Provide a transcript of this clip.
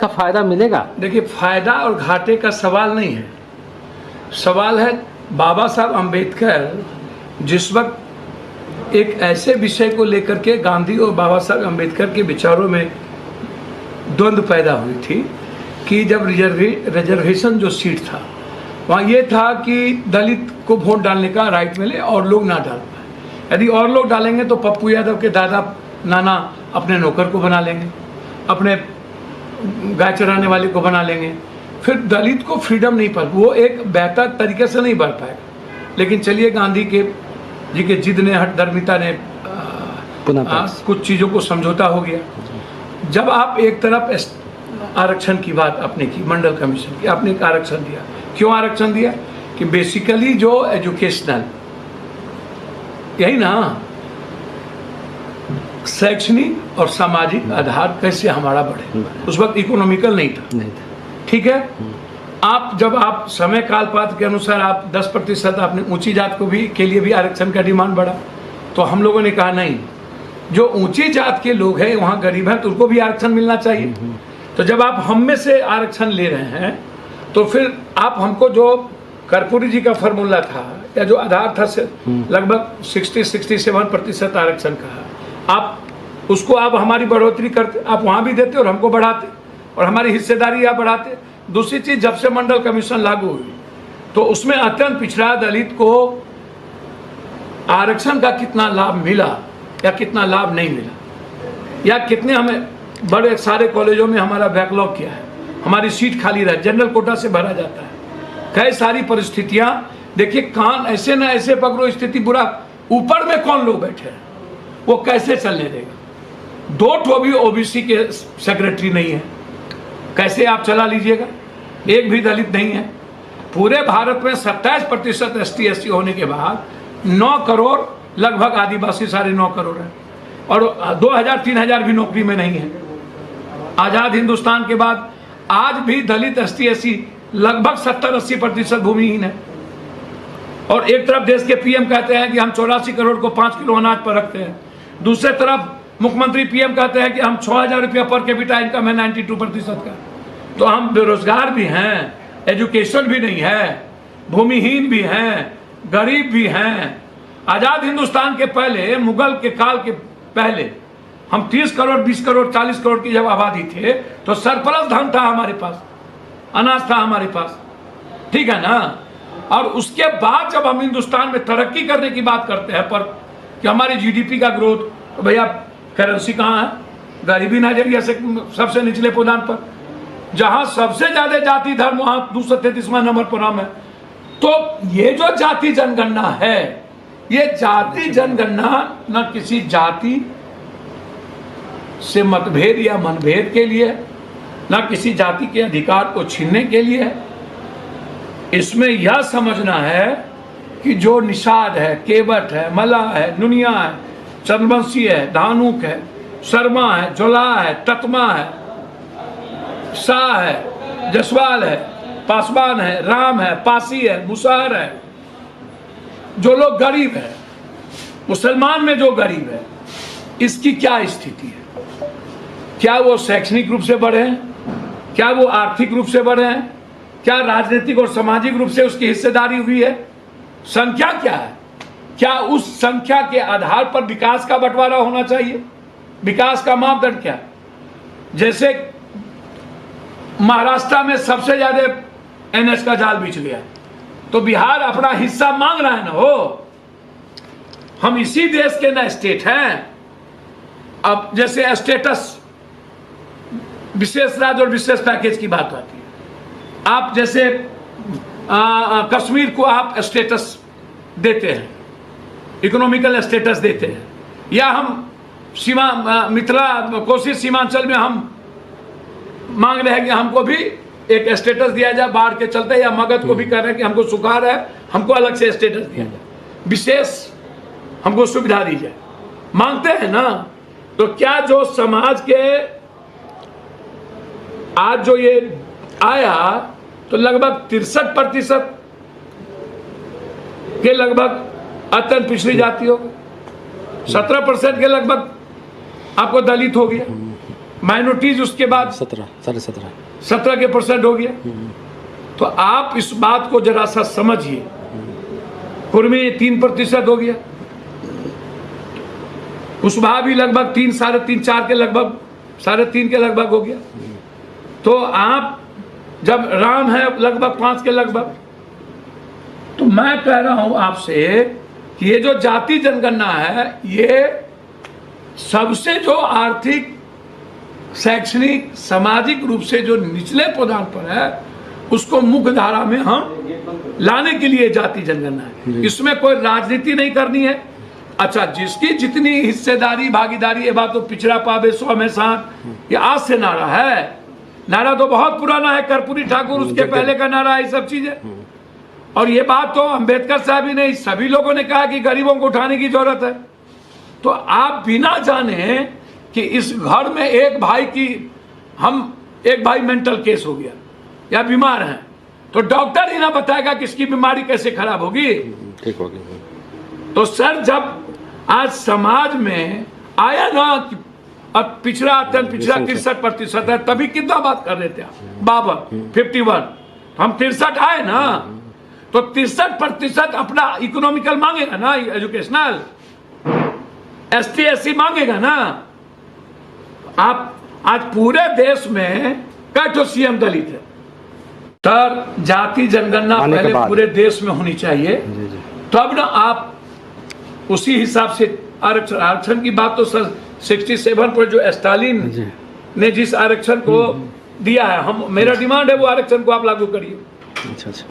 का फायदा मिलेगा? देखिए, फायदा और घाटे का सवाल नहीं है, सवाल है बाबा साहब अम्बेडकर जिस वक्त एक ऐसे विषय को लेकर के गांधी और बाबा साहब अम्बेडकर के विचारों में द्वंद्व पैदा हुई थी कि जब रिजर्वेशन जो सीट था वहाँ ये था कि दलित को वोट डालने का राइट मिले और लोग ना डाल पाए। यदि और लोग डालेंगे तो पप्पू यादव के दादा नाना अपने नौकर को बना लेंगे, अपने गाय चराने वाले को बना लेंगे, फिर दलित को फ्रीडम नहीं पा, वो एक बेहतर तरीके से नहीं बढ़ पाएगा। लेकिन चलिए, गांधी के जी के जिद ने, हठधर्मिता ने कुछ चीज़ों को समझौता हो गया। जब आप एक तरफ आरक्षण की बात आपने की, मंडल कमीशन की, आपने एक आरक्षण दिया। क्यों आरक्षण दिया? कि बेसिकली जो एजुकेशनल, यही ना, शैक्षणिक और सामाजिक आधार कैसे हमारा बढ़े। उस वक्त इकोनॉमिकल नहीं था। ठीक है, आप जब आप समय काल पात्र के अनुसार आप 10% आपने ऊंची जात को भी के लिए भी आरक्षण का डिमांड बढ़ा, तो हम लोगों ने कहा नहीं, जो ऊंची जात के लोग हैं वहाँ गरीब हैं तो उनको भी आरक्षण मिलना चाहिए। तो जब आप हम में से आरक्षण ले रहे हैं तो फिर आप हमको जो कर्पूरी जी का फॉर्मूला था या जो आधार था लगभग 60-67% आरक्षण का, आप उसको आप हमारी बढ़ोतरी करते, आप वहाँ भी देते और हमको बढ़ाते और हमारी हिस्सेदारी आप बढ़ाते। दूसरी चीज, जब से मंडल कमीशन लागू हुई तो उसमें अत्यंत पिछड़ा दलित को आरक्षण का कितना लाभ मिला या कितना लाभ नहीं मिला, या कितने हमें बड़े सारे कॉलेजों में हमारा बैकलॉग किया है, हमारी सीट खाली रहा, जनरल कोटा से भरा जाता है। कई सारी परिस्थितियां देखिए, कान ऐसे ना ऐसे पकड़ो, स्थिति बुरा, ऊपर में कौन लोग बैठे हैं, वो कैसे चलने देगा? 2 भी ओबीसी के सेक्रेटरी नहीं है, कैसे आप चला लीजिएगा? एक भी दलित नहीं है। पूरे भारत में 27% ST/SC होने के बाद 9 करोड़ लगभग आदिवासी, 9.5 करोड़ है, और 2000-3000 भी नौकरी में नहीं है। आजाद हिंदुस्तान के बाद आज भी दलित ST/SC लगभग 70-80% भूमिहीन है। और एक तरफ देश के PM कहते हैं कि हम 84 करोड़ को 5 किलो अनाज पर रखते हैं, दूसरे तरफ मुख्यमंत्री PM कहते हैं कि हम 6000 रुपया पर कैपिटा इनकम है 92% का। तो हम बेरोजगार भी हैं, एजुकेशन भी नहीं है, भूमिहीन भी हैं, गरीब भी हैं। आजाद हिंदुस्तान के पहले, मुगल के काल के पहले, हम 30 करोड़ 20 करोड़ 40 करोड़ की जब आबादी थे तो सरप्लस धन था हमारे पास, अनाज था हमारे पास, ठीक है ना। और उसके बाद जब हम हिंदुस्तान में तरक्की करने की बात करते हैं पर कि हमारी GDP का ग्रोथ, तो भैया करेंसी कहाँ है? गरीबी नजरिया से सबसे निचले पुदान पर, जहां सबसे ज्यादा जाति धर्म वहां 233वां नंबर पर हम है। तो ये जो जाति जनगणना है, ये जाति जनगणना न किसी जाति से मतभेद या मनभेद के लिए, न किसी जाति के अधिकार को छीनने के लिए। इसमें यह समझना है कि जो निषाद है, केवट है, मला है, नुनिया है, चंद्रवंशी है, धानुक है, शर्मा है, जोला है, ततमा है, शाह है, जसवाल है, पासवान है, राम है, पासी है, मुसार है, जो लोग गरीब है, मुसलमान में जो गरीब है, इसकी क्या स्थिति है? क्या वो शैक्षणिक रूप से बढ़े हैं? क्या वो आर्थिक रूप से बढ़े हैं? क्या राजनीतिक और सामाजिक रूप से उसकी हिस्सेदारी हुई है? संख्या क्या है? क्या उस संख्या के आधार पर विकास का बंटवारा होना चाहिए? विकास का मापदंड क्या है? जैसे महाराष्ट्र में सबसे ज्यादा NH का जाल बिछ गया, तो बिहार अपना हिस्सा मांग रहा है ना। हो, हम इसी देश के ना स्टेट हैं। अब जैसे स्टेटस, विशेष राज्य और विशेष पैकेज की बात आती है, आप जैसे कश्मीर को आप स्टेटस देते हैं, इकोनॉमिकल स्टेटस देते हैं, या हम सीमा मिथिला कोसी सीमांचल में हम मांग रहे हैं कि हमको भी एक स्टेटस दिया जाए बाढ़ के चलते, या मगध को भी कह रहे हैं कि हमको सुखाड़ है, हमको अलग से स्टेटस दिया जाए, विशेष हमको सुविधा दी जाए, मांगते हैं ना। तो क्या जो समाज के आज जो ये आया, तो लगभग 63% के लगभग अत्यंत पिछड़ी जाति हो गई, 17% के लगभग आपको दलित हो गया, माइनॉरिटीज उसके बाद 17% हो गया। तो आप इस बात को जरा सा समझिए, कुर्मी 3% हो गया, कुशवाहा भी लगभग 3, 3.5, 4 के लगभग 3.5 के लगभग हो गया। तो आप जब राम है लगभग 5 के लगभग, तो मैं कह रहा हूं आपसे कि ये जो जाति जनगणना है, ये सबसे जो आर्थिक, शैक्षणिक, सामाजिक रूप से जो निचले पदार्थ पर है, उसको मुख्य धारा में हम लाने के लिए जाति जनगणना है। इसमें कोई राजनीति नहीं करनी है। अच्छा, जिसकी जितनी हिस्सेदारी, भागीदारी, ये बात तो पिछड़ा पावे 100 में 60, ये आज से नारा है। नारा तो बहुत पुराना है, कर्पूरी ठाकुर उसके पहले का नारा है, ये सब चीजें। और ये बात तो अंबेडकर साहब ही नहीं, सभी लोगों ने कहा कि गरीबों को उठाने की जरूरत है। तो आप बिना जाने कि इस घर में एक भाई मेंटल केस हो गया या बीमार है, तो डॉक्टर ही ना बताएगा कि इसकी बीमारी कैसे खराब होगी, ठीक होगी। तो सर, जब आज समाज में आया ना, अब पिछड़ा 63% है, तभी कितना बात कर रहे थे आप, 51, हम 63 आए ना, तो 63% अपना इकोनॉमिकल मांगेगा ना, एजुकेशनल, ST SC मांगेगा ना। आप आज पूरे देश में कई CM दलित है। सर, जाति जनगणना पहले पूरे देश में होनी चाहिए, तब ना आप उसी हिसाब से आरक्षण की बात तो सर 67 पर जो स्टालिन ने जिस आरक्षण को दिया है, मेरा डिमांड है वो आरक्षण को आप लागू करिए। अच्छा।